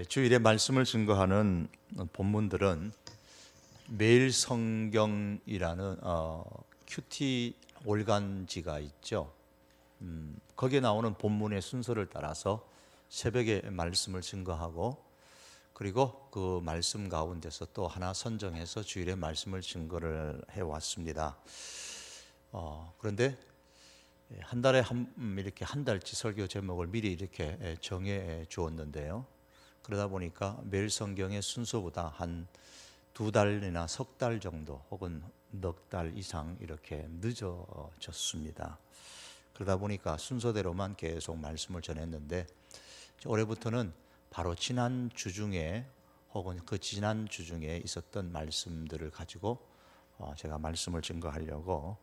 주일에 말씀을 증거하는 본문들은 매일 성경이라는 큐티 월간지가 있죠. 거기에 나오는 본문의 순서를 따라서 새벽에 말씀을 증거하고, 그리고 그 말씀 가운데서 또 하나 선정해서 주일에 말씀을 증거를 해왔습니다. 그런데 한 달에 이렇게 한 달치 설교 제목을 미리 이렇게 정해 주었는데요. 그러다 보니까 매일 성경의 순서보다 한 2달이나 석 달 정도 혹은 넉 달 이상 이렇게 늦어졌습니다. 그러다 보니까 순서대로만 계속 말씀을 전했는데, 올해부터는 바로 지난 주 중에 혹은 그 지난 주 중에 있었던 말씀들을 가지고 제가 말씀을 증거하려고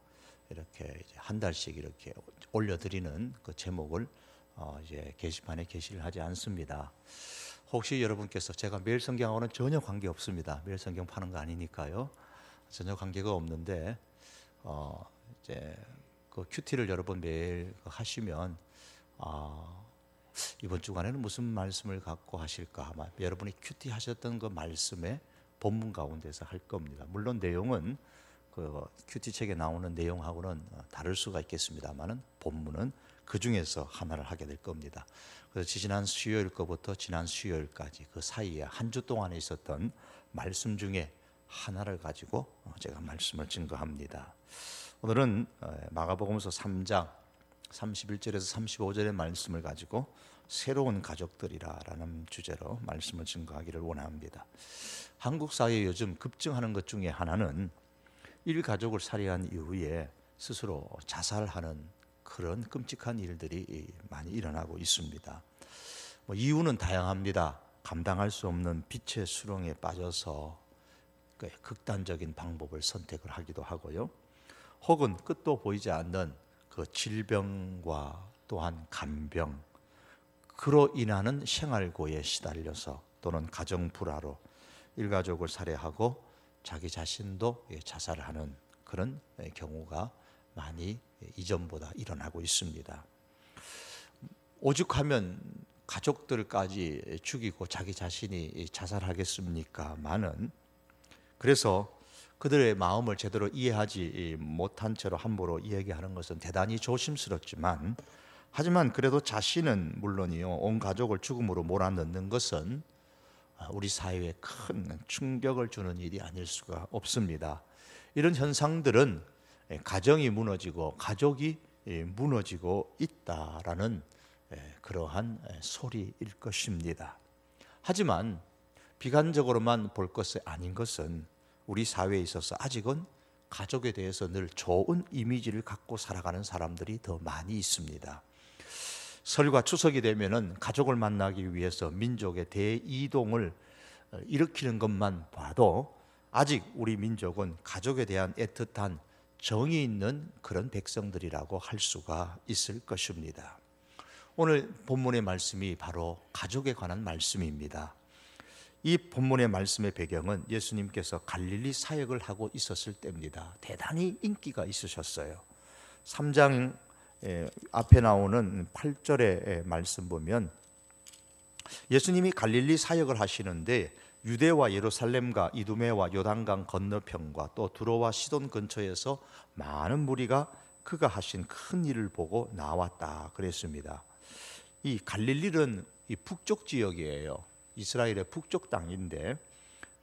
이렇게 이제 한 달씩 이렇게 올려드리는 그 제목을 이제 게시판에 게시를 하지 않습니다. 혹시 여러분께서 제가 매일 성경하고는 전혀 관계 없습니다. 매일 성경 파는 거 아니니까요. 전혀 관계가 없는데 이제 그 큐티를 여러 번 매일 하시면 이번 주간에는 무슨 말씀을 갖고 하실까, 아마 여러분이 큐티 하셨던 그 말씀의 본문 가운데서 할 겁니다. 물론 내용은 그 큐티 책에 나오는 내용하고는 다를 수가 있겠습니다만은 본문은 그 중에서 하나를 하게 될 겁니다. 그래서 지난 수요일 거부터 지난 수요일까지 그 사이에 한 주 동안에 있었던 말씀 중에 하나를 가지고 제가 말씀을 증거합니다. 오늘은 마가복음서 3장 31절에서 35절의 말씀을 가지고 새로운 가족들이라는 주제로 말씀을 증거하기를 원합니다. 한국 사회에 요즘 급증하는 것 중에 하나는 일가족을 살해한 이후에 스스로 자살하는 그런 끔찍한 일들이 많이 일어나고 있습니다. 이유는 다양합니다. 감당할 수 없는 빚의 수렁에 빠져서 극단적인 방법을 선택을 하기도 하고요. 혹은 끝도 보이지 않는 그 질병과 또한 간병, 그로 인하는 생활고에 시달려서 또는 가정 불화로 일가족을 살해하고 자기 자신도 자살하는 그런 경우가 많이 이전보다 일어나고 있습니다. 오죽하면 가족들까지 죽이고 자기 자신이 자살하겠습니까? 많은. 그래서 그들의 마음을 제대로 이해하지 못한 채로 함부로 이야기하는 것은 대단히 조심스럽지만, 하지만 그래도 자신은 물론이요, 온 가족을 죽음으로 몰아넣는 것은 우리 사회에 큰 충격을 주는 일이 아닐 수가 없습니다. 이런 현상들은 가정이 무너지고 가족이 무너지고 있다라는 그러한 소리일 것입니다. 하지만 비관적으로만 볼 것이 아닌 것은 우리 사회에 있어서 아직은 가족에 대해서 늘 좋은 이미지를 갖고 살아가는 사람들이 더 많이 있습니다. 설과 추석이 되면은 가족을 만나기 위해서 민족의 대이동을 일으키는 것만 봐도 아직 우리 민족은 가족에 대한 애틋한 정이 있는 그런 백성들이라고 할 수가 있을 것입니다. 오늘 본문의 말씀이 바로 가족에 관한 말씀입니다. 이 본문의 말씀의 배경은 예수님께서 갈릴리 사역을 하고 있었을 때입니다. 대단히 인기가 있으셨어요. 3장 앞에 나오는 8절의 말씀 보면 예수님이 갈릴리 사역을 하시는데 유대와 예루살렘과 이두메와 요단강 건너편과 또 두로와 시돈 근처에서 많은 무리가 그가 하신 큰 일을 보고 나왔다 그랬습니다. 이 갈릴리는 이 북쪽 지역이에요. 이스라엘의 북쪽 땅인데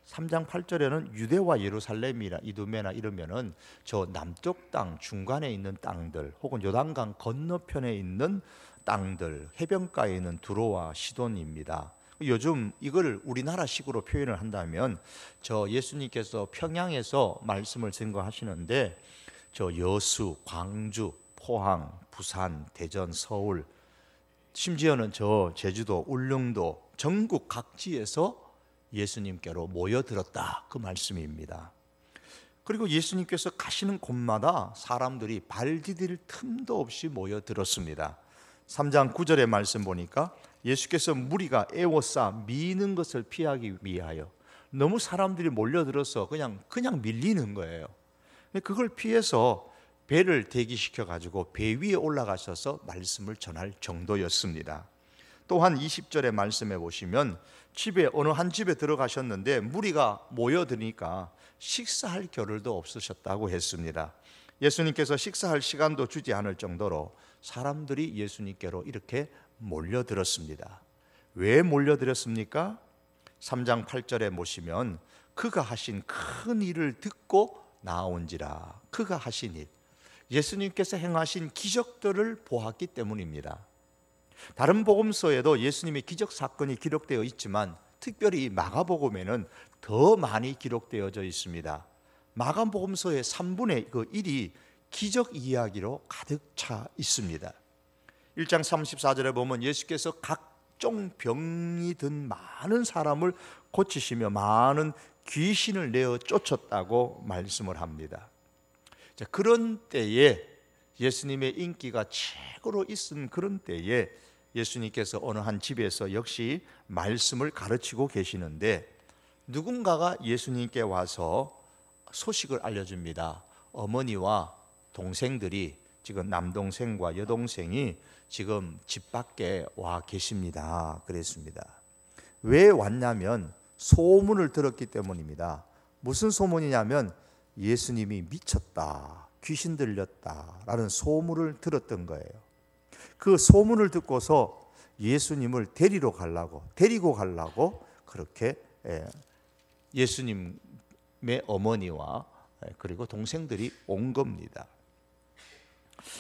3장 8절에는 유대와 예루살렘이나 이두메나 이러면은 저 남쪽 땅 중간에 있는 땅들, 혹은 요단강 건너편에 있는 땅들, 해변가에 있는 두로와 시돈입니다. 요즘 이걸 우리나라식으로 표현을 한다면 저 예수님께서 평양에서 말씀을 증거하시는데 저 여수, 광주, 포항, 부산, 대전, 서울, 심지어는 저 제주도, 울릉도, 전국 각지에서 예수님께로 모여들었다, 그 말씀입니다. 그리고 예수님께서 가시는 곳마다 사람들이 발 디딜 틈도 없이 모여들었습니다. 3장 9절의 말씀 보니까 예수께서 무리가 애워싸 미는 것을 피하기 위하여 너무 사람들이 몰려들어서 그냥 밀리는 거예요. 그걸 피해서 배를 대기시켜 가지고 배 위에 올라가셔서 말씀을 전할 정도였습니다. 또한 20절의 말씀에 보시면 집에 어느 한 집에 들어가셨는데 무리가 모여드니까 식사할 겨를도 없으셨다고 했습니다. 예수님께서 식사할 시간도 주지 않을 정도로 사람들이 예수님께로 이렇게 몰려들었습니다. 왜 몰려들었습니까? 3장 8절에 보시면 그가 하신 큰 일을 듣고 나온지라. 그가 하신 일, 예수님께서 행하신 기적들을 보았기 때문입니다. 다른 복음서에도 예수님의 기적 사건이 기록되어 있지만 특별히 마가복음에는 더 많이 기록되어져 있습니다. 마가복음서의 3분의 1이 기적 이야기로 가득 차 있습니다. 1장 34절에 보면 예수께서 각종 병이 든 많은 사람을 고치시며 많은 귀신을 내어 쫓았다고 말씀을 합니다. 자, 그런 때에 예수님의 인기가 최고로 있은 그런 때에 예수님께서 어느 한 집에서 역시 말씀을 가르치고 계시는데 누군가가 예수님께 와서 소식을 알려줍니다. 어머니와 동생들이, 지금 남동생과 여동생이 지금 집 밖에 와 계십니다. 그랬습니다. 왜 왔냐면 소문을 들었기 때문입니다. 무슨 소문이냐면 예수님이 미쳤다, 귀신 들렸다 라는 소문을 들었던 거예요. 그 소문을 듣고서 예수님을 데리고 가려고 그렇게 예수님의 어머니와 그리고 동생들이 온 겁니다.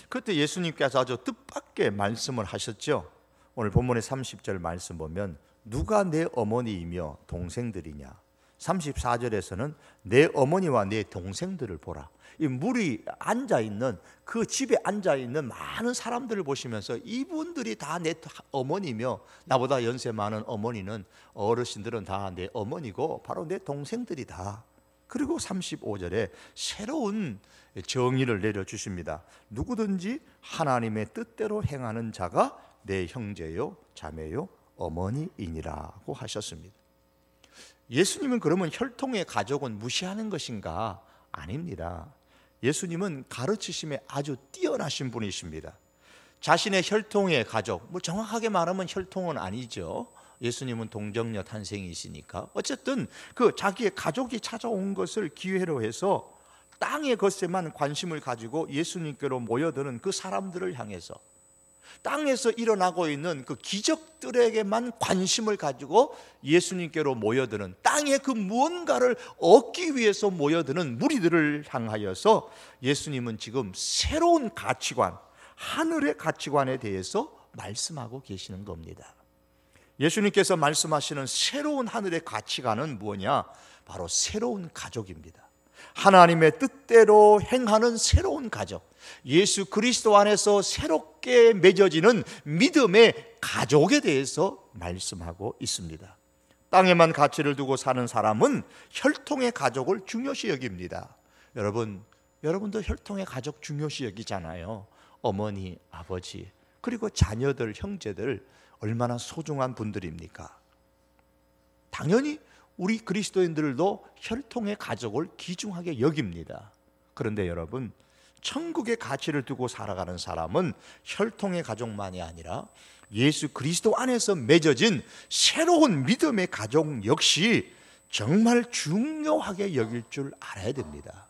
그때 예수님께서 아주 뜻밖의 말씀을 하셨죠. 오늘 본문의 30절 말씀 보면 누가 내 어머니이며 동생들이냐, 34절에서는 내 어머니와 내 동생들을 보라. 이 물이 앉아있는 그 집에 앉아있는 많은 사람들을 보시면서 이분들이 다 내 어머니며 나보다 연세 많은 어머니는, 어르신들은 다 내 어머니고 바로 내 동생들이다. 그리고 35절에 새로운 정의를 내려주십니다. 누구든지 하나님의 뜻대로 행하는 자가 내 형제요 자매요 어머니이니라고 하셨습니다. 예수님은 그러면 혈통의 가족은 무시하는 것인가? 아닙니다. 예수님은 가르치심에 아주 뛰어나신 분이십니다. 자신의 혈통의 가족, 정확하게 말하면 혈통은 아니죠. 예수님은 동정녀 탄생이시니까 어쨌든 그 자기의 가족이 찾아온 것을 기회로 해서 땅의 것에만 관심을 가지고 예수님께로 모여드는 그 사람들을 향해서 땅에서 일어나고 있는 그 기적들에게만 관심을 가지고 예수님께로 모여드는, 땅의 그 무언가를 얻기 위해서 모여드는 무리들을 향하여서 예수님은 지금 새로운 가치관, 하늘의 가치관에 대해서 말씀하고 계시는 겁니다. 예수님께서 말씀하시는 새로운 하늘의 가치관은 뭐냐? 바로 새로운 가족입니다. 하나님의 뜻대로 행하는 새로운 가족, 예수 그리스도 안에서 새롭게 맺어지는 믿음의 가족에 대해서 말씀하고 있습니다. 땅에만 가치를 두고 사는 사람은 혈통의 가족을 중요시 여깁니다. 여러분도 혈통의 가족 중요시 여기잖아요. 어머니, 아버지, 그리고 자녀들, 형제들 얼마나 소중한 분들입니까? 당연히 우리 그리스도인들도 혈통의 가족을 귀중하게 여깁니다. 그런데 여러분, 천국의 가치를 두고 살아가는 사람은 혈통의 가족만이 아니라 예수 그리스도 안에서 맺어진 새로운 믿음의 가족 역시 정말 중요하게 여길 줄 알아야 됩니다.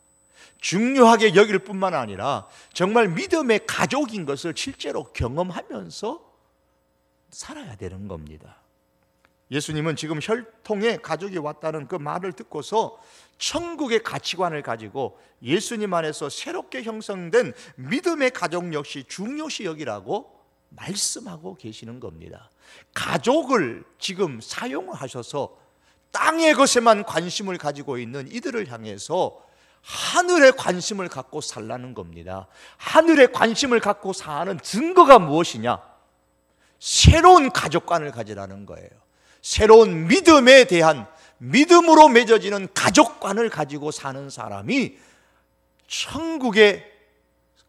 중요하게 여길 뿐만 아니라 정말 믿음의 가족인 것을 실제로 경험하면서 살아야 되는 겁니다. 예수님은 지금 혈통의 가족이 왔다는 그 말을 듣고서 천국의 가치관을 가지고 예수님 안에서 새롭게 형성된 믿음의 가족 역시 중요시 여기라고 말씀하고 계시는 겁니다. 가족을 지금 사용하셔서 땅의 것에만 관심을 가지고 있는 이들을 향해서 하늘의 관심을 갖고 살라는 겁니다. 하늘의 관심을 갖고 사는 증거가 무엇이냐? 새로운 가족관을 가지라는 거예요. 새로운 믿음에 대한, 믿음으로 맺어지는 가족관을 가지고 사는 사람이 천국에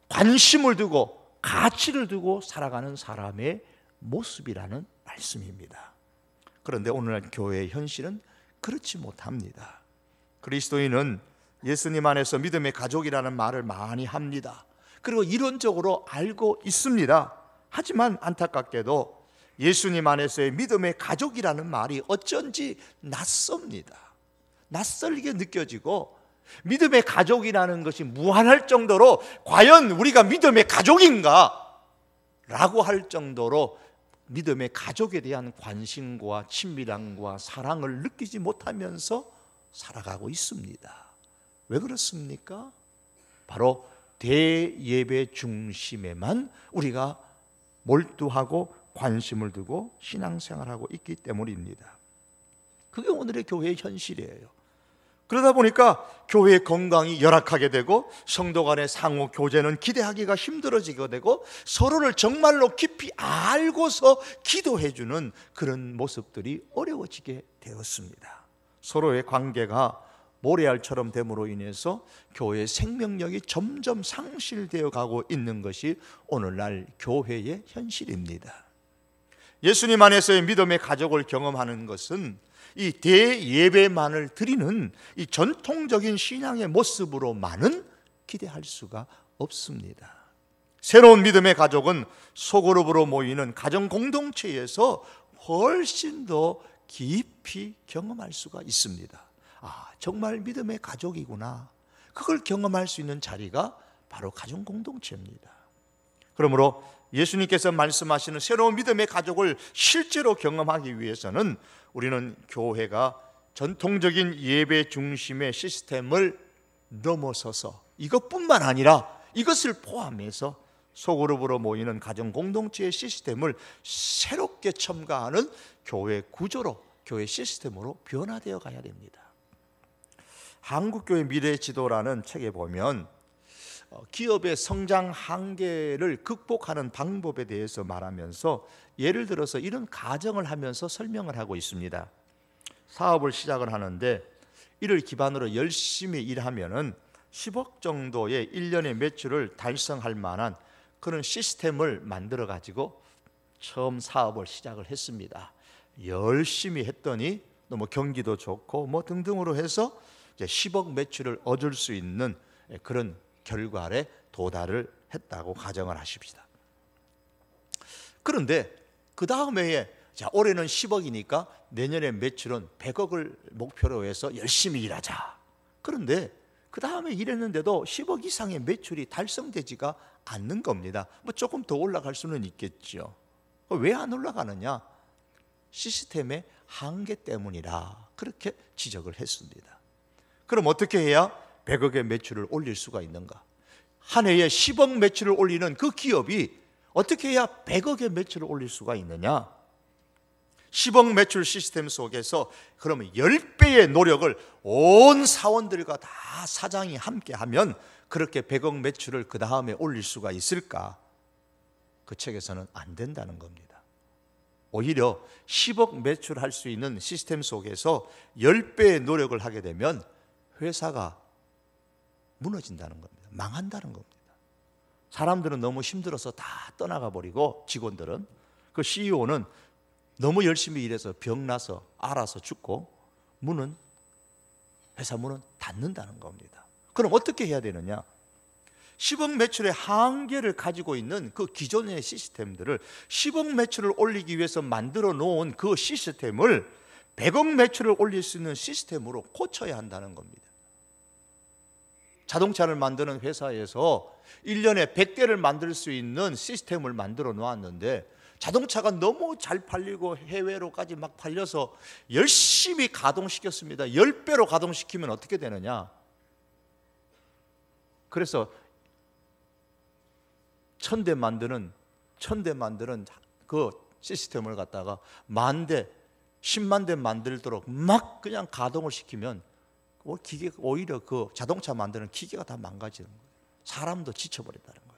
관심을 두고 가치를 두고 살아가는 사람의 모습이라는 말씀입니다. 그런데 오늘날 교회의 현실은 그렇지 못합니다. 그리스도인은 예수님 안에서 믿음의 가족이라는 말을 많이 합니다. 그리고 이론적으로 알고 있습니다. 하지만 안타깝게도 예수님 안에서의 믿음의 가족이라는 말이 어쩐지 낯섭니다. 낯설게 느껴지고 믿음의 가족이라는 것이 무한할 정도로 과연 우리가 믿음의 가족인가? 라고 할 정도로 믿음의 가족에 대한 관심과 친밀함과 사랑을 느끼지 못하면서 살아가고 있습니다. 왜 그렇습니까? 바로 대예배 중심에만 우리가 몰두하고 관심을 두고 신앙생활하고 있기 때문입니다. 그게 오늘의 교회의 현실이에요. 그러다 보니까 교회의 건강이 열악하게 되고 성도 간의 상호 교제는 기대하기가 힘들어지게 되고 서로를 정말로 깊이 알고서 기도해주는 그런 모습들이 어려워지게 되었습니다. 서로의 관계가 모래알처럼 됨으로 인해서 교회의 생명력이 점점 상실되어 가고 있는 것이 오늘날 교회의 현실입니다. 예수님 안에서의 믿음의 가족을 경험하는 것은 이 대예배만을 드리는 이 전통적인 신앙의 모습으로만은 기대할 수가 없습니다. 새로운 믿음의 가족은 소그룹으로 모이는 가정 공동체에서 훨씬 더 깊이 경험할 수가 있습니다. 아, 정말 믿음의 가족이구나. 그걸 경험할 수 있는 자리가 바로 가정 공동체입니다. 그러므로 예수님께서 말씀하시는 새로운 믿음의 가족을 실제로 경험하기 위해서는 우리는 교회가 전통적인 예배 중심의 시스템을 넘어서서 이것뿐만 아니라 이것을 포함해서 소그룹으로 모이는 가정 공동체의 시스템을 새롭게 첨가하는 교회 구조로, 교회 시스템으로 변화되어 가야 됩니다. 한국교회 미래지도라는 책에 보면 기업의 성장 한계를 극복하는 방법에 대해서 말하면서 예를 들어서 이런 가정을 하면서 설명을 하고 있습니다. 사업을 시작을 하는데 이를 기반으로 열심히 일하면은 10억 정도의 1년의 매출을 달성할 만한 그런 시스템을 만들어 가지고 처음 사업을 시작을 했습니다. 열심히 했더니 뭐 경기도 좋고 뭐 등등으로 해서 이제 10억 매출을 얻을 수 있는 그런 결과에 도달을 했다고 가정을 하십시다. 그런데 그 다음 해에 자, 올해는 10억이니까 내년에 매출은 100억을 목표로 해서 열심히 일하자. 그런데 그 다음에 일했는데도 10억 이상의 매출이 달성되지가 않는 겁니다. 뭐 조금 더 올라갈 수는 있겠죠. 왜 안 올라가느냐? 시스템의 한계 때문이라 그렇게 지적을 했습니다. 그럼 어떻게 해야 100억의 매출을 올릴 수가 있는가? 한 해에 10억 매출을 올리는 그 기업이 어떻게 해야 100억의 매출을 올릴 수가 있느냐? 10억 매출 시스템 속에서 그러면 10배의 노력을 온 사원들과 다 사장이 함께 하면 그렇게 100억 매출을 그 다음에 올릴 수가 있을까? 그 책에서는 안 된다는 겁니다. 오히려 10억 매출할 수 있는 시스템 속에서 10배의 노력을 하게 되면 회사가 무너진다는 겁니다. 망한다는 겁니다. 사람들은 너무 힘들어서 다 떠나가 버리고 직원들은 그 CEO는 너무 열심히 일해서 병나서 알아서 죽고 회사 문은 닫는다는 겁니다. 그럼 어떻게 해야 되느냐? 10억 매출의 한계를 가지고 있는 그 기존의 시스템들을 10억 매출을 올리기 위해서 만들어 놓은 그 시스템을 100억 매출을 올릴 수 있는 시스템으로 고쳐야 한다는 겁니다. 자동차를 만드는 회사에서 1년에 100대를 만들 수 있는 시스템을 만들어 놓았는데 자동차가 너무 잘 팔리고 해외로까지 막 팔려서 열심히 가동시켰습니다. 10배로 가동시키면 어떻게 되느냐? 그래서 1000대 만드는 그 시스템을 갖다가 10,000대, 10만 대 만들도록 막 그냥 가동을 시키면 오히려 그 자동차 만드는 기계가 다 망가지는 거예요. 사람도 지쳐버린다는 거예요.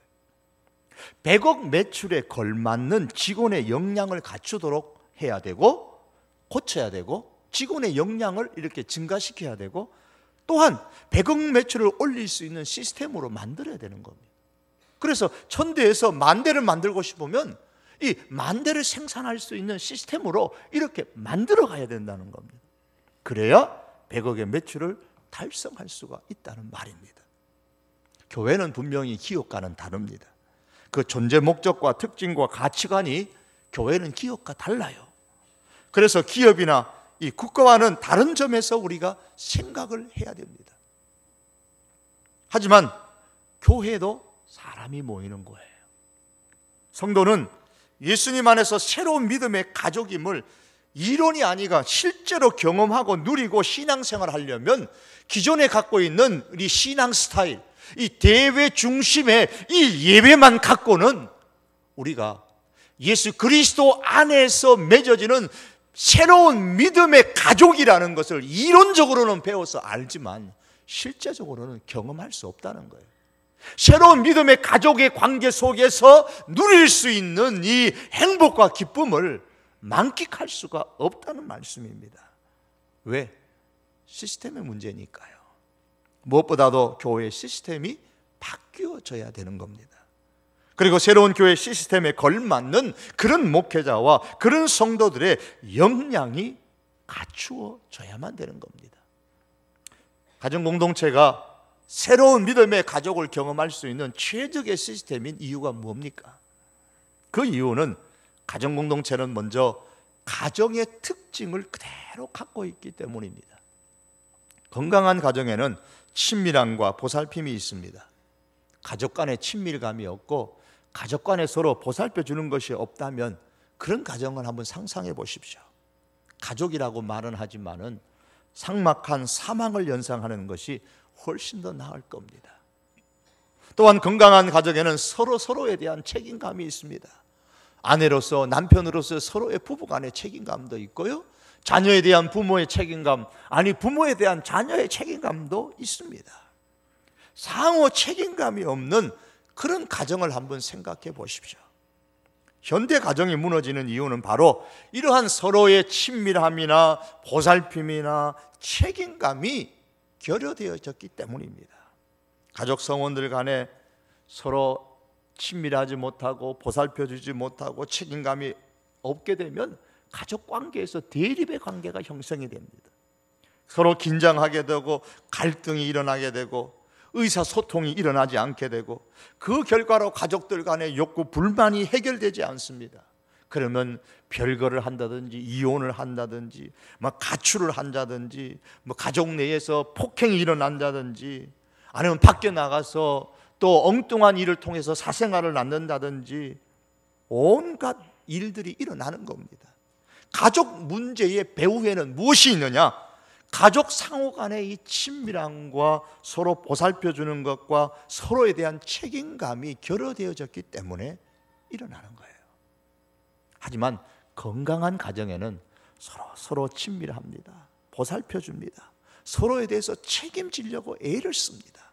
100억 매출에 걸맞는 직원의 역량을 갖추도록 해야 되고 고쳐야 되고 직원의 역량을 이렇게 증가시켜야 되고 또한 100억 매출을 올릴 수 있는 시스템으로 만들어야 되는 겁니다. 그래서 1000대에서 10,000대를 만들고 싶으면 이 10,000대를 생산할 수 있는 시스템으로 이렇게 만들어 가야 된다는 겁니다. 그래야 100억의 매출을 달성할 수가 있다는 말입니다. 교회는 분명히 기업과는 다릅니다. 그 존재 목적과 특징과 가치관이 교회는 기업과 달라요. 그래서 기업이나 이 국가와는 다른 점에서 우리가 생각을 해야 됩니다. 하지만 교회도 사람이 모이는 거예요. 성도는 예수님 안에서 새로운 믿음의 가족임을 이론이 아니라 실제로 경험하고 누리고 신앙생활을 하려면 기존에 갖고 있는 이 신앙 스타일, 이 대회 중심의 이 예배만 갖고는 우리가 예수 그리스도 안에서 맺어지는 새로운 믿음의 가족이라는 것을 이론적으로는 배워서 알지만 실제적으로는 경험할 수 없다는 거예요. 새로운 믿음의 가족의 관계 속에서 누릴 수 있는 이 행복과 기쁨을 만끽할 수가 없다는 말씀입니다. 왜? 시스템의 문제니까요. 무엇보다도 교회의 시스템이 바뀌어져야 되는 겁니다. 그리고 새로운 교회 시스템에 걸맞는 그런 목회자와 그런 성도들의 역량이 갖추어져야만 되는 겁니다. 가정공동체가 새로운 믿음의 가족을 경험할 수 있는 최적의 시스템인 이유가 뭡니까? 그 이유는 가정공동체는 먼저 가정의 특징을 그대로 갖고 있기 때문입니다. 건강한 가정에는 친밀함과 보살핌이 있습니다. 가족 간의 친밀감이 없고 가족 간에 서로 보살펴 주는 것이 없다면 그런 가정을 한번 상상해 보십시오. 가족이라고 말은 하지만은 삭막한 사망을 연상하는 것이 훨씬 더 나을 겁니다. 또한 건강한 가정에는 서로에 대한 책임감이 있습니다. 아내로서 남편으로서 서로의 부부간의 책임감도 있고요, 자녀에 대한 부모의 책임감, 아니 부모에 대한 자녀의 책임감도 있습니다. 상호 책임감이 없는 그런 가정을 한번 생각해 보십시오. 현대 가정이 무너지는 이유는 바로 이러한 서로의 친밀함이나 보살핌이나 책임감이 결여되어졌기 때문입니다. 가족 성원들 간에 서로 친밀하지 못하고 보살펴주지 못하고 책임감이 없게 되면 가족 관계에서 대립의 관계가 형성이 됩니다. 서로 긴장하게 되고 갈등이 일어나게 되고 의사소통이 일어나지 않게 되고 그 결과로 가족들 간의 욕구, 불만이 해결되지 않습니다. 그러면 별거를 한다든지 이혼을 한다든지 가출을 한다든지 가족 내에서 폭행이 일어난다든지 아니면 밖에 나가서 또 엉뚱한 일을 통해서 사생활을 낳는다든지 온갖 일들이 일어나는 겁니다. 가족 문제의 배후에는 무엇이 있느냐? 가족 상호 간의 이 친밀함과 서로 보살펴주는 것과 서로에 대한 책임감이 결여되어졌기 때문에 일어나는 거예요. 하지만 건강한 가정에는 서로 친밀합니다. 보살펴줍니다. 서로에 대해서 책임지려고 애를 씁니다.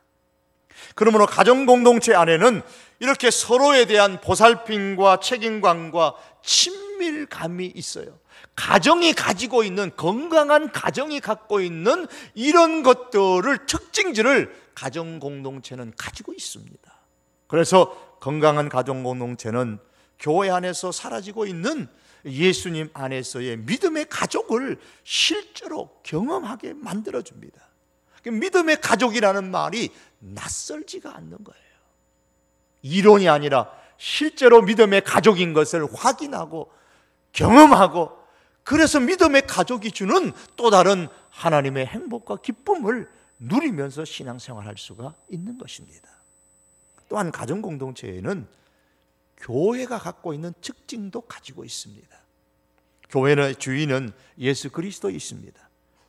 그러므로 가정공동체 안에는 이렇게 서로에 대한 보살핌과 책임감과 친밀감이 있어요. 가정이 가지고 있는, 건강한 가정이 갖고 있는 이런 것들을, 특징들을 가정공동체는 가지고 있습니다. 그래서 건강한 가정공동체는 교회 안에서 사라지고 있는 예수님 안에서의 믿음의 가족을 실제로 경험하게 만들어줍니다. 믿음의 가족이라는 말이 낯설지가 않는 거예요. 이론이 아니라 실제로 믿음의 가족인 것을 확인하고 경험하고, 그래서 믿음의 가족이 주는 또 다른 하나님의 행복과 기쁨을 누리면서 신앙생활할 수가 있는 것입니다. 또한 가정공동체에는 교회가 갖고 있는 특징도 가지고 있습니다. 교회의 주인은 예수 그리스도 있습니다.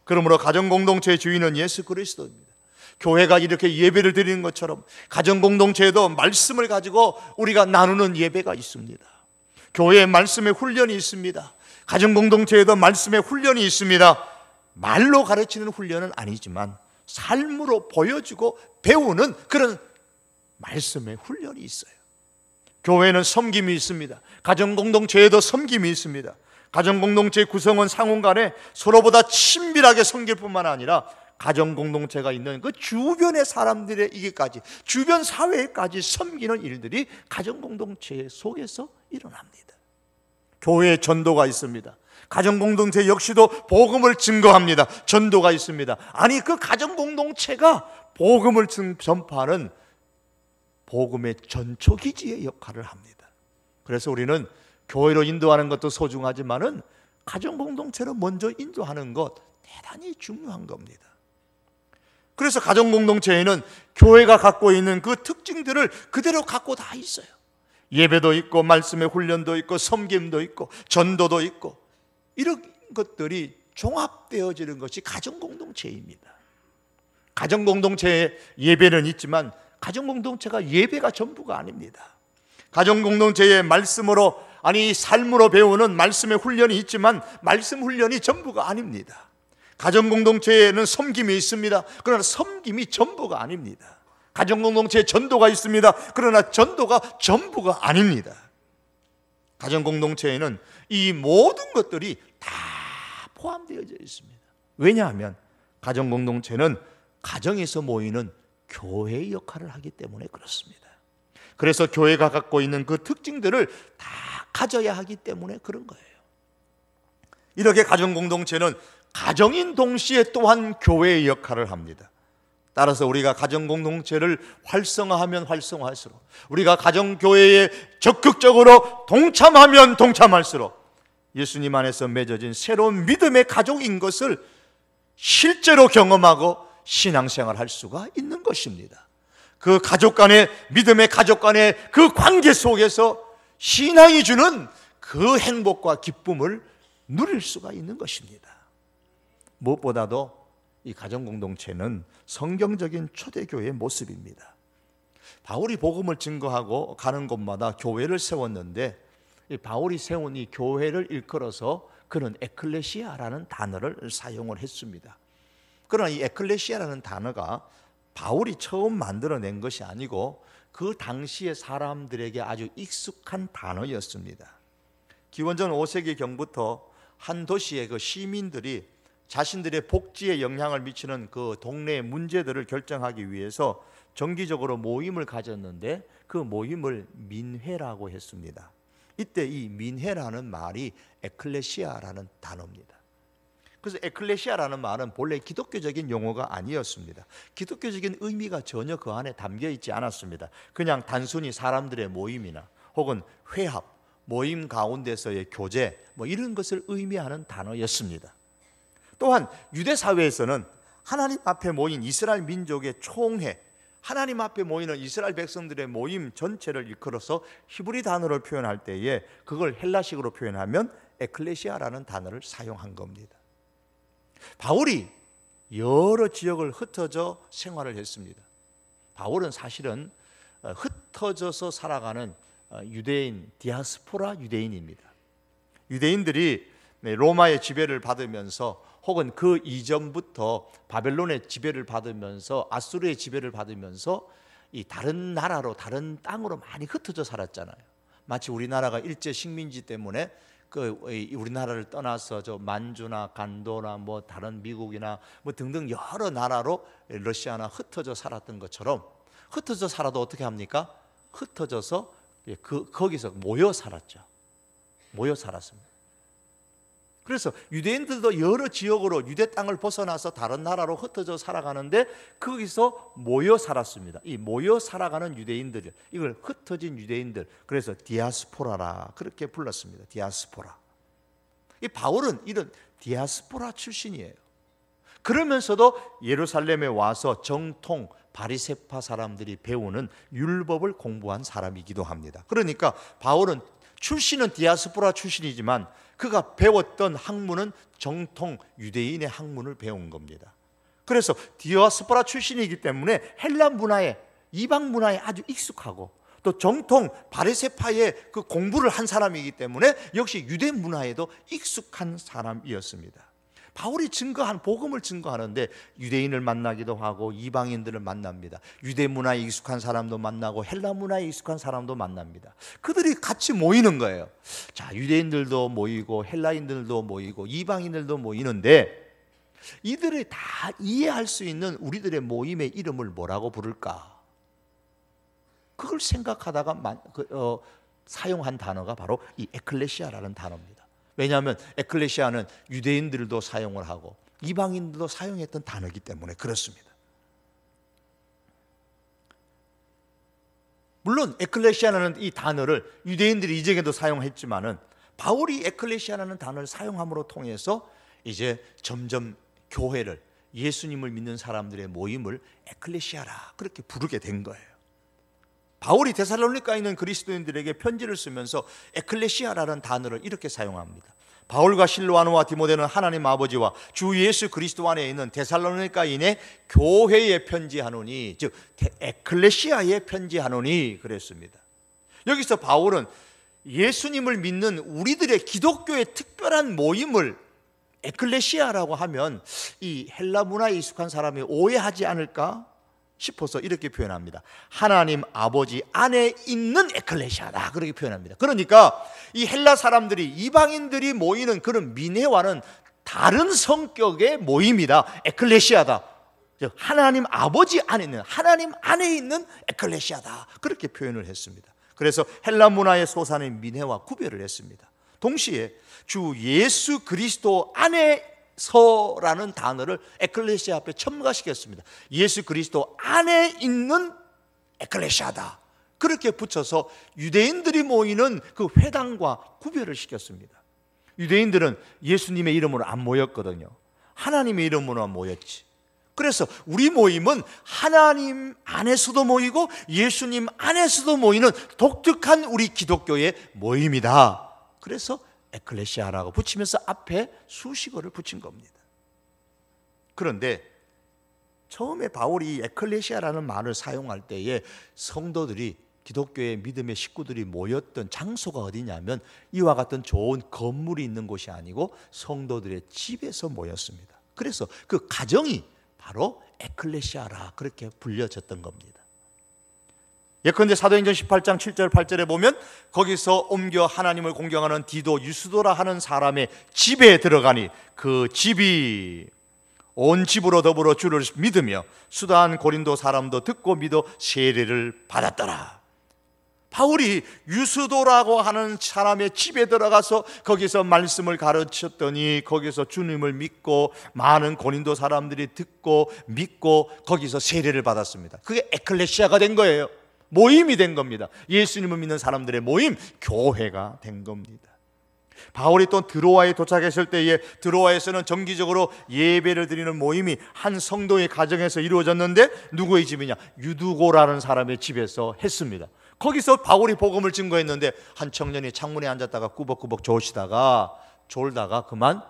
그러므로 가정공동체의 주인은 예수 그리스도입니다. 교회가 이렇게 예배를 드리는 것처럼 가정공동체에도 말씀을 가지고 우리가 나누는 예배가 있습니다. 교회에 말씀의 훈련이 있습니다. 가정공동체에도 말씀의 훈련이 있습니다. 말로 가르치는 훈련은 아니지만 삶으로 보여주고 배우는 그런 말씀의 훈련이 있어요. 교회는 섬김이 있습니다. 가정공동체에도 섬김이 있습니다. 가정공동체의 구성원 상원 간에 서로보다 친밀하게 섬길 뿐만 아니라 가정공동체가 있는 그 주변의 사람들에게까지, 주변 사회에까지 섬기는 일들이 가정공동체 속에서 일어납니다. 교회에 전도가 있습니다. 가정공동체 역시도 복음을 증거합니다. 전도가 있습니다. 아니, 그 가정공동체가 복음을 전파하는 복음의 전초기지의 역할을 합니다. 그래서 우리는 교회로 인도하는 것도 소중하지만은 가정 공동체로 먼저 인도하는 것 대단히 중요한 겁니다. 그래서 가정 공동체에는 교회가 갖고 있는 그 특징들을 그대로 갖고 다 있어요. 예배도 있고 말씀의 훈련도 있고 섬김도 있고 전도도 있고 이런 것들이 종합되어지는 것이 가정 공동체입니다. 가정 공동체에 예배는 있지만 가정 공동체가 예배가 전부가 아닙니다. 가정 공동체의 말씀으로 삶으로 배우는 말씀의 훈련이 있지만 말씀 훈련이 전부가 아닙니다. 가정 공동체에는 섬김이 있습니다. 그러나 섬김이 전부가 아닙니다. 가정 공동체에 전도가 있습니다. 그러나 전도가 전부가 아닙니다. 가정 공동체에는 이 모든 것들이 다 포함되어져 있습니다. 왜냐하면 가정 공동체는 가정에서 모이는 교회의 역할을 하기 때문에 그렇습니다. 그래서 교회가 갖고 있는 그 특징들을 다 가져야 하기 때문에 그런 거예요. 이렇게 가정 공동체는 가정인 동시에 또한 교회의 역할을 합니다. 따라서 우리가 가정 공동체를 활성화하면 활성화할수록, 우리가 가정 교회에 적극적으로 동참하면 동참할수록 예수님 안에서 맺어진 새로운 믿음의 가족인 것을 실제로 경험하고 신앙생활 할 수가 있는 것입니다. 그 가족 간의 믿음의 가족 간의 그 관계 속에서 신앙이 주는 그 행복과 기쁨을 누릴 수가 있는 것입니다. 무엇보다도 이 가정 공동체는 성경적인 초대교회의 모습입니다. 바울이 복음을 증거하고 가는 곳마다 교회를 세웠는데 이 바울이 세운 이 교회를 일컬어서 그는 에클레시아라는 단어를 사용을 했습니다. 그러나 이 에클레시아라는 단어가 바울이 처음 만들어낸 것이 아니고 그 당시의 사람들에게 아주 익숙한 단어였습니다. 기원전 5세기경부터 한 도시의 그 시민들이 자신들의 복지에 영향을 미치는 그 동네의 문제들을 결정하기 위해서 정기적으로 모임을 가졌는데 그 모임을 민회라고 했습니다. 이때 이 민회라는 말이 에클레시아라는 단어입니다. 그래서 에클레시아라는 말은 본래 기독교적인 용어가 아니었습니다. 기독교적인 의미가 전혀 그 안에 담겨 있지 않았습니다. 그냥 단순히 사람들의 모임이나 혹은 회합, 모임 가운데서의 교제 이런 것을 의미하는 단어였습니다. 또한 유대 사회에서는 하나님 앞에 모인 이스라엘 민족의 총회, 하나님 앞에 모이는 이스라엘 백성들의 모임 전체를 일컬어서 히브리 단어를 표현할 때에 그걸 헬라식으로 표현하면 에클레시아라는 단어를 사용한 겁니다. 바울이 여러 지역을 흩어져 생활을 했습니다. 바울은 사실은 흩어져서 살아가는 유대인, 디아스포라 유대인입니다. 유대인들이 로마의 지배를 받으면서 혹은 그 이전부터 바벨론의 지배를 받으면서 아수르의 지배를 받으면서 이 다른 나라로 다른 땅으로 많이 흩어져 살았잖아요. 마치 우리나라가 일제 식민지 때문에 우리나라를 떠나서 저 만주나 간도나 다른 미국이나 등등 여러 나라로 러시아나 흩어져 살았던 것처럼 흩어져 살아도 어떻게 합니까? 흩어져서 거기서 모여 살았죠. 모여 살았습니다. 그래서 유대인들도 여러 지역으로 유대 땅을 벗어나서 다른 나라로 흩어져 살아가는데 거기서 모여 살았습니다. 이 모여 살아가는 유대인들, 이걸 흩어진 유대인들, 그래서 디아스포라라 그렇게 불렀습니다. 디아스포라. 이 바울은 이런 디아스포라 출신이에요. 그러면서도 예루살렘에 와서 정통 바리새파 사람들이 배우는 율법을 공부한 사람이기도 합니다. 그러니까 바울은 출신은 디아스포라 출신이지만 그가 배웠던 학문은 정통 유대인의 학문을 배운 겁니다. 그래서 디아스포라 출신이기 때문에 헬라 문화에, 이방 문화에 아주 익숙하고 또 정통 바리새파의 그 공부를 한 사람이기 때문에 역시 유대 문화에도 익숙한 사람이었습니다. 바울이 복음을 증거하는데 유대인을 만나기도 하고 이방인들을 만납니다. 유대 문화에 익숙한 사람도 만나고 헬라 문화에 익숙한 사람도 만납니다. 그들이 같이 모이는 거예요. 자, 유대인들도 모이고 헬라인들도 모이고 이방인들도 모이는데 이들을 다 이해할 수 있는 우리들의 모임의 이름을 뭐라고 부를까? 그걸 생각하다가 사용한 단어가 바로 이 에클레시아라는 단어입니다. 왜냐하면 에클레시아는 유대인들도 사용을 하고 이방인들도 사용했던 단어이기 때문에 그렇습니다. 물론 에클레시아라는 이 단어를 유대인들이 이전에도 사용했지만은 바울이 에클레시아라는 단어를 사용함으로 통해서 이제 점점 교회를, 예수님을 믿는 사람들의 모임을 에클레시아라 그렇게 부르게 된 거예요. 바울이 데살로니가에 있는 그리스도인들에게 편지를 쓰면서 에클레시아라는 단어를 이렇게 사용합니다. 바울과 실로아노와 디모데는 하나님 아버지와 주 예수 그리스도 안에 있는 데살로니가인의 교회에 편지하노니, 즉 에클레시아에 편지하노니 그랬습니다. 여기서 바울은 예수님을 믿는 우리들의 기독교의 특별한 모임을 에클레시아라고 하면 이 헬라 문화에 익숙한 사람이 오해하지 않을까 싶어서 이렇게 표현합니다. 하나님 아버지 안에 있는 에클레시아다 그렇게 표현합니다. 그러니까 이 헬라 사람들이, 이방인들이 모이는 그런 민회와는 다른 성격의 모임이다, 에클레시아다. 즉 하나님 아버지 안에 있는, 하나님 안에 있는 에클레시아다 그렇게 표현을 했습니다. 그래서 헬라 문화의 소산의 민회와 구별을 했습니다. 동시에 주 예수 그리스도 안에서라는 단어를 에클레시아 앞에 첨가시켰습니다. 예수 그리스도 안에 있는 에클레시아다 그렇게 붙여서 유대인들이 모이는 그 회당과 구별을 시켰습니다. 유대인들은 예수님의 이름으로 안 모였거든요. 하나님의 이름으로만 모였지. 그래서 우리 모임은 하나님 안에서도 모이고 예수님 안에서도 모이는 독특한 우리 기독교의 모임이다. 그래서 에클레시아라고 붙이면서 앞에 수식어를 붙인 겁니다. 그런데 처음에 바울이 에클레시아라는 말을 사용할 때에 성도들이, 기독교의 믿음의 식구들이 모였던 장소가 어디냐면 이와 같은 좋은 건물이 있는 곳이 아니고 성도들의 집에서 모였습니다. 그래서 그 가정이 바로 에클레시아라 그렇게 불려졌던 겁니다. 예컨대 사도행전 18장 7절 8절에 보면 거기서 옮겨 하나님을 공경하는 디도, 유스도라 하는 사람의 집에 들어가니 그 집이 온 집으로 더불어 주를 믿으며 수다한 고린도 사람도 듣고 믿어 세례를 받았더라. 바울이 유스도라고 하는 사람의 집에 들어가서 거기서 말씀을 가르쳤더니 거기서 주님을 믿고 많은 고린도 사람들이 듣고 믿고 거기서 세례를 받았습니다. 그게 에클레시아가 된 거예요. 모임이 된 겁니다. 예수님을 믿는 사람들의 모임, 교회가 된 겁니다. 바울이 또 드로아에 도착했을 때에 드로아에서는 정기적으로 예배를 드리는 모임이 한 성도의 가정에서 이루어졌는데 누구의 집이냐? 유두고라는 사람의 집에서 했습니다. 거기서 바울이 복음을 증거했는데 한 청년이 창문에 앉았다가 꾸벅꾸벅 졸다가 그만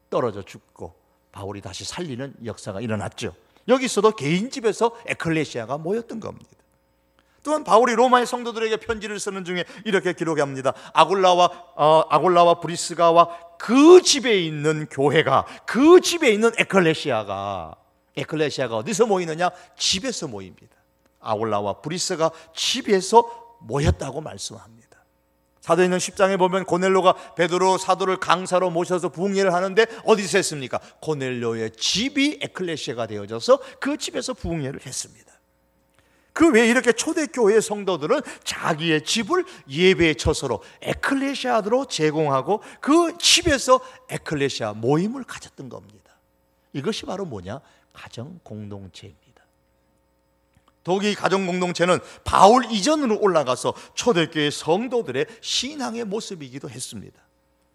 떨어져 죽고 바울이 다시 살리는 역사가 일어났죠. 여기서도 개인 집에서 에클레시아가 모였던 겁니다. 또한 바울이 로마의 성도들에게 편지를 쓰는 중에 이렇게 기록합니다. 아골라와 브리스가와 그 집에 있는 교회가, 그 집에 있는 에클레시아가 어디서 모이느냐? 집에서 모입니다. 아골라와 브리스가 집에서 모였다고 말씀합니다. 사도행전 10장에 보면 고넬료가 베드로 사도를 강사로 모셔서 부흥회를 하는데 어디서 했습니까? 고넬료의 집이 에클레시아가 되어져서 그 집에서 부흥회를 했습니다. 그 외에 이렇게 초대교회의 성도들은 자기의 집을 예배의 처소로 에클레시아로 제공하고 그 집에서 에클레시아 모임을 가졌던 겁니다. 이것이 바로 뭐냐? 가정 공동체입니다. 더욱이 가정 공동체는 바울 이전으로 올라가서 초대교회 성도들의 신앙의 모습이기도 했습니다.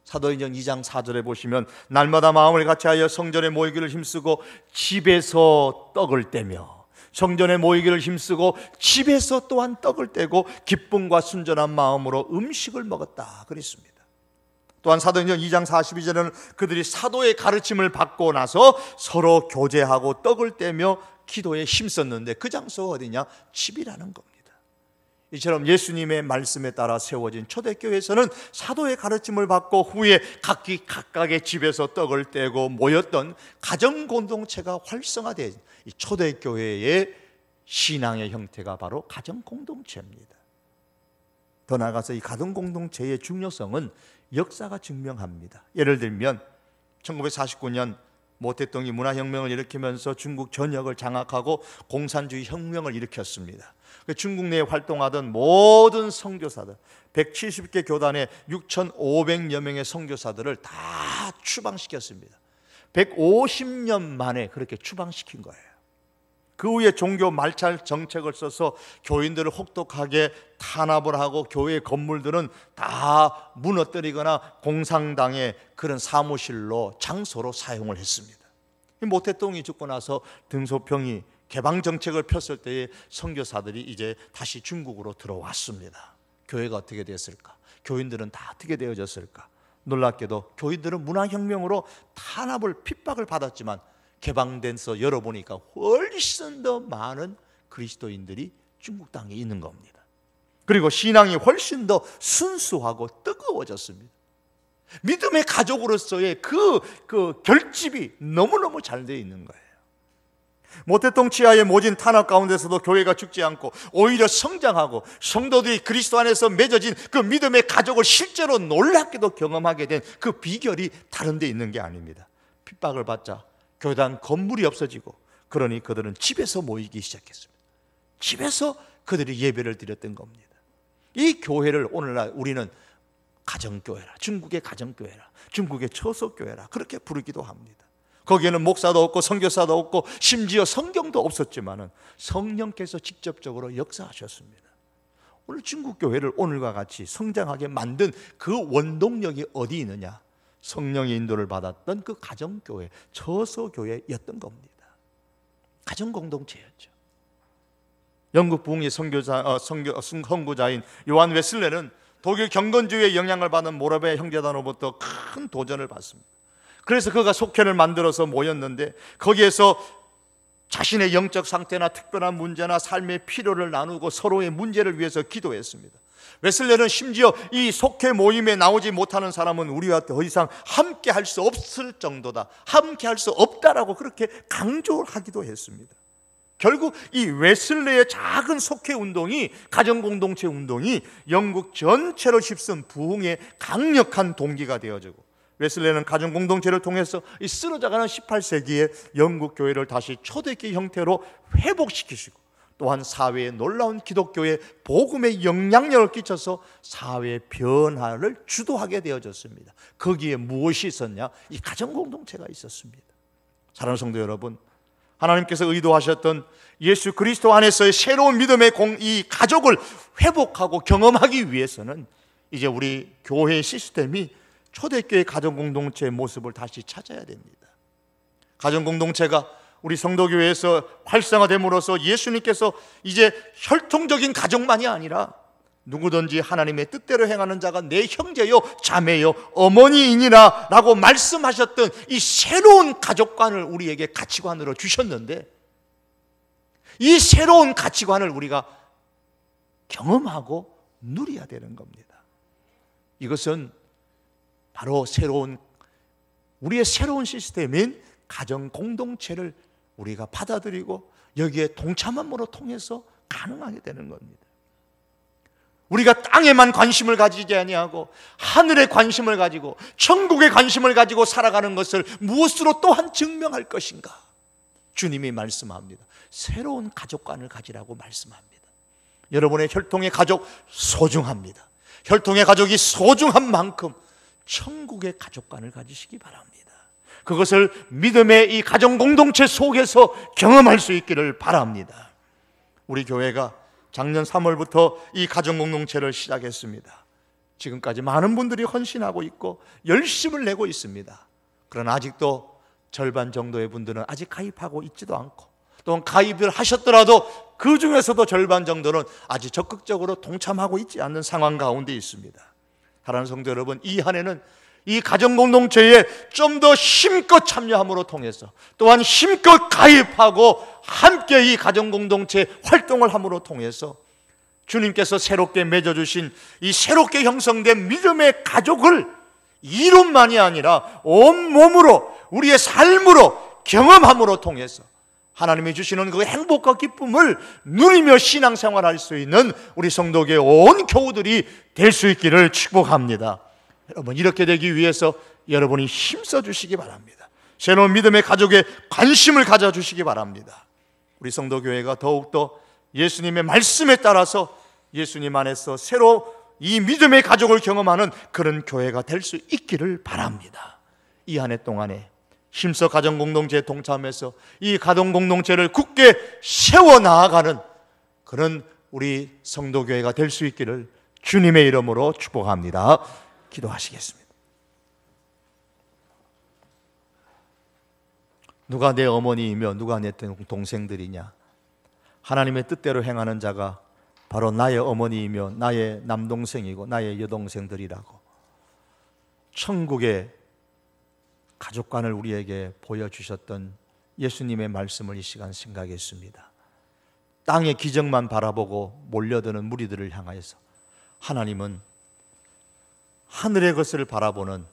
사도행전 2장 4절에 보시면 날마다 마음을 같이하여 성전에 모이기를 힘쓰고 집에서 떡을 떼며, 성전에 모이기를 힘쓰고 집에서 또한 떡을 떼고 기쁨과 순전한 마음으로 음식을 먹었다 그랬습니다. 또한 사도행전 2장 42절에는 그들이 사도의 가르침을 받고 나서 서로 교제하고 떡을 떼며 기도에 힘썼는데 그 장소가 어디냐? 집이라는 겁니다. 이처럼 예수님의 말씀에 따라 세워진 초대교회에서는 사도의 가르침을 받고 후에 각각의 집에서 떡을 떼고 모였던 가정 공동체가 활성화된 이 초대교회의 신앙의 형태가 바로 가정 공동체입니다. 더 나아가서 이 가정 공동체의 중요성은 역사가 증명합니다. 예를 들면 1949년 모태동이 문화혁명을 일으키면서 중국 전역을 장악하고 공산주의 혁명을 일으켰습니다. 중국 내에 활동하던 모든 선교사들 170개 교단에 6,500여 명의 선교사들을 다 추방시켰습니다. 150년 만에 그렇게 추방시킨 거예요. 그 후에 종교 말찰 정책을 써서 교인들을 혹독하게 탄압을 하고 교회 건물들은 다 무너뜨리거나 공산당의 그런 사무실로 장소로 사용을 했습니다. 모태똥이 죽고 나서 등소평이 개방 정책을 폈을 때에 선교사들이 이제 다시 중국으로 들어왔습니다. 교회가 어떻게 됐을까? 교인들은 다 어떻게 되어졌을까? 놀랍게도 교인들은 문화혁명으로 탄압을 핍박을 받았지만 개방돼서 열어보니까 훨씬 더 많은 그리스도인들이 중국 땅에 있는 겁니다. 그리고 신앙이 훨씬 더 순수하고 뜨거워졌습니다. 믿음의 가족으로서의 그 결집이 너무너무 잘 되어 있는 거예요. 모태똥 치하에 모진 탄압 가운데서도 교회가 죽지 않고 오히려 성장하고 성도들이 그리스도 안에서 맺어진 그 믿음의 가족을 실제로 놀랍게도 경험하게 된 그 비결이 다른 데 있는 게 아닙니다. 핍박을 받자 교단 건물이 없어지고 그러니 그들은 집에서 모이기 시작했습니다. 집에서 그들이 예배를 드렸던 겁니다. 이 교회를 오늘날 우리는 가정교회라, 중국의 가정교회라, 중국의 처소교회라 그렇게 부르기도 합니다. 거기에는 목사도 없고 선교사도 없고 심지어 성경도 없었지만은 성령께서 직접적으로 역사하셨습니다. 오늘 중국 교회를 오늘과 같이 성장하게 만든 그 원동력이 어디 있느냐? 성령의 인도를 받았던 그 가정교회, 처소교회였던 겁니다. 가정공동체였죠. 영국 부흥의 선구자인 요한 웨슬레는 독일 경건주의의 영향을 받은 모라베 형제단으로부터 큰 도전을 받습니다. 그래서 그가 속회를 만들어서 모였는데 거기에서 자신의 영적 상태나 특별한 문제나 삶의 필요를 나누고 서로의 문제를 위해서 기도했습니다. 웨슬레는 심지어 이 속회 모임에 나오지 못하는 사람은 우리와 더 이상 함께 할 수 없을 정도다, 함께 할 수 없다라고 그렇게 강조하기도 했습니다. 결국 이 웨슬레의 작은 속회 운동이, 가정공동체 운동이 영국 전체를 휩쓴 부흥의 강력한 동기가 되어지고, 웨슬레는 가정공동체를 통해서 이 쓰러져가는 18세기의 영국 교회를 다시 초대교회 형태로 회복시키시고, 또한 사회에 놀라운 기독교의 복음의 영향력을 끼쳐서 사회 변화를 주도하게 되어졌습니다. 거기에 무엇이 있었냐? 이 가정공동체가 있었습니다. 사랑하는 성도 여러분, 하나님께서 의도하셨던 예수 그리스도 안에서의 새로운 믿음의 이 가족을 회복하고 경험하기 위해서는 이제 우리 교회의 시스템이 초대교회 가정공동체의 모습을 다시 찾아야 됩니다. 가정공동체가 우리 성도교회에서 활성화됨으로써 예수님께서 이제 혈통적인 가족만이 아니라 누구든지 하나님의 뜻대로 행하는 자가 내 형제요 자매요 어머니이니라 라고 말씀하셨던 이 새로운 가족관을 우리에게 가치관으로 주셨는데, 이 새로운 가치관을 우리가 경험하고 누려야 되는 겁니다. 이것은 바로 우리의 새로운 시스템인 가정 공동체를 우리가 받아들이고 여기에 동참함으로 통해서 가능하게 되는 겁니다. 우리가 땅에만 관심을 가지지 아니하고 하늘에 관심을 가지고 천국에 관심을 가지고 살아가는 것을 무엇으로 또한 증명할 것인가? 주님이 말씀합니다. 새로운 가족관을 가지라고 말씀합니다. 여러분의 혈통의 가족 소중합니다. 혈통의 가족이 소중한 만큼 천국의 가족관을 가지시기 바랍니다. 그것을 믿음의 이 가정 공동체 속에서 경험할 수 있기를 바랍니다. 우리 교회가 작년 3월부터 이 가정 공동체를 시작했습니다. 지금까지 많은 분들이 헌신하고 있고 열심을 내고 있습니다. 그러나 아직도 절반 정도의 분들은 아직 가입하고 있지도 않고, 또 가입을 하셨더라도 그 중에서도 절반 정도는 아직 적극적으로 동참하고 있지 않는 상황 가운데 있습니다. 사랑하는 성도 여러분, 이 한 해는 이 가정공동체에 좀 더 힘껏 참여함으로 통해서, 또한 힘껏 가입하고 함께 이 가정공동체 활동을 함으로 통해서 주님께서 새롭게 맺어주신 이 새롭게 형성된 믿음의 가족을 이론만이 아니라 온몸으로 우리의 삶으로 경험함으로 통해서 하나님이 주시는 그 행복과 기쁨을 누리며 신앙생활할 수 있는 우리 성도교회 온 교우들이 될 수 있기를 축복합니다. 여러분, 이렇게 되기 위해서 여러분이 힘써 주시기 바랍니다. 새로운 믿음의 가족에 관심을 가져주시기 바랍니다. 우리 성도교회가 더욱더 예수님의 말씀에 따라서 예수님 안에서 새로 이 믿음의 가족을 경험하는 그런 교회가 될 수 있기를 바랍니다. 이 한 해 동안에 힘써 가정공동체에 동참해서 이 가정공동체를 굳게 세워나가는 그런 우리 성도교회가 될 수 있기를 주님의 이름으로 축복합니다. 기도하시겠습니다. 누가 내 어머니이며 누가 내 동생들이냐? 하나님의 뜻대로 행하는 자가 바로 나의 어머니이며 나의 남동생이고 나의 여동생들이라고 천국의 가족관을 우리에게 보여주셨던 예수님의 말씀을 이 시간 생각했습니다. 땅의 기적만 바라보고 몰려드는 무리들을 향하여서 하나님은 하늘의 것을 바라보는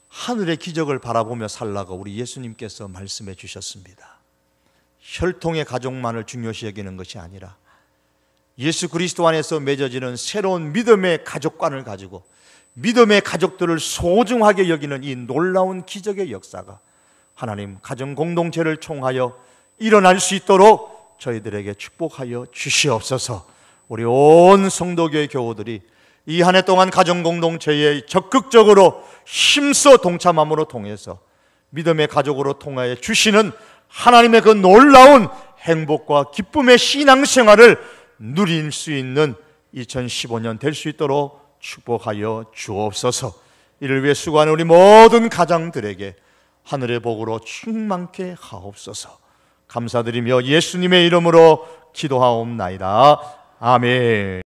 하늘의 기적을 바라보며 살라고 우리 예수님께서 말씀해 주셨습니다. 혈통의 가족만을 중요시 여기는 것이 아니라 예수 그리스도 안에서 맺어지는 새로운 믿음의 가족관을 가지고 믿음의 가족들을 소중하게 여기는 이 놀라운 기적의 역사가 하나님 가정 공동체를 총하여 일어날 수 있도록 저희들에게 축복하여 주시옵소서. 우리 온 성도교회 교우들이 이 한 해 동안 가정 공동체에 적극적으로 힘써 동참함으로 통해서 믿음의 가족으로 통하여 주시는 하나님의 그 놀라운 행복과 기쁨의 신앙생활을 누릴 수 있는 2015년 될 수 있도록 축복하여 주옵소서. 이를 위해 수고하는 우리 모든 가장들에게 하늘의 복으로 충만케 하옵소서. 감사드리며 예수님의 이름으로 기도하옵나이다. 아멘.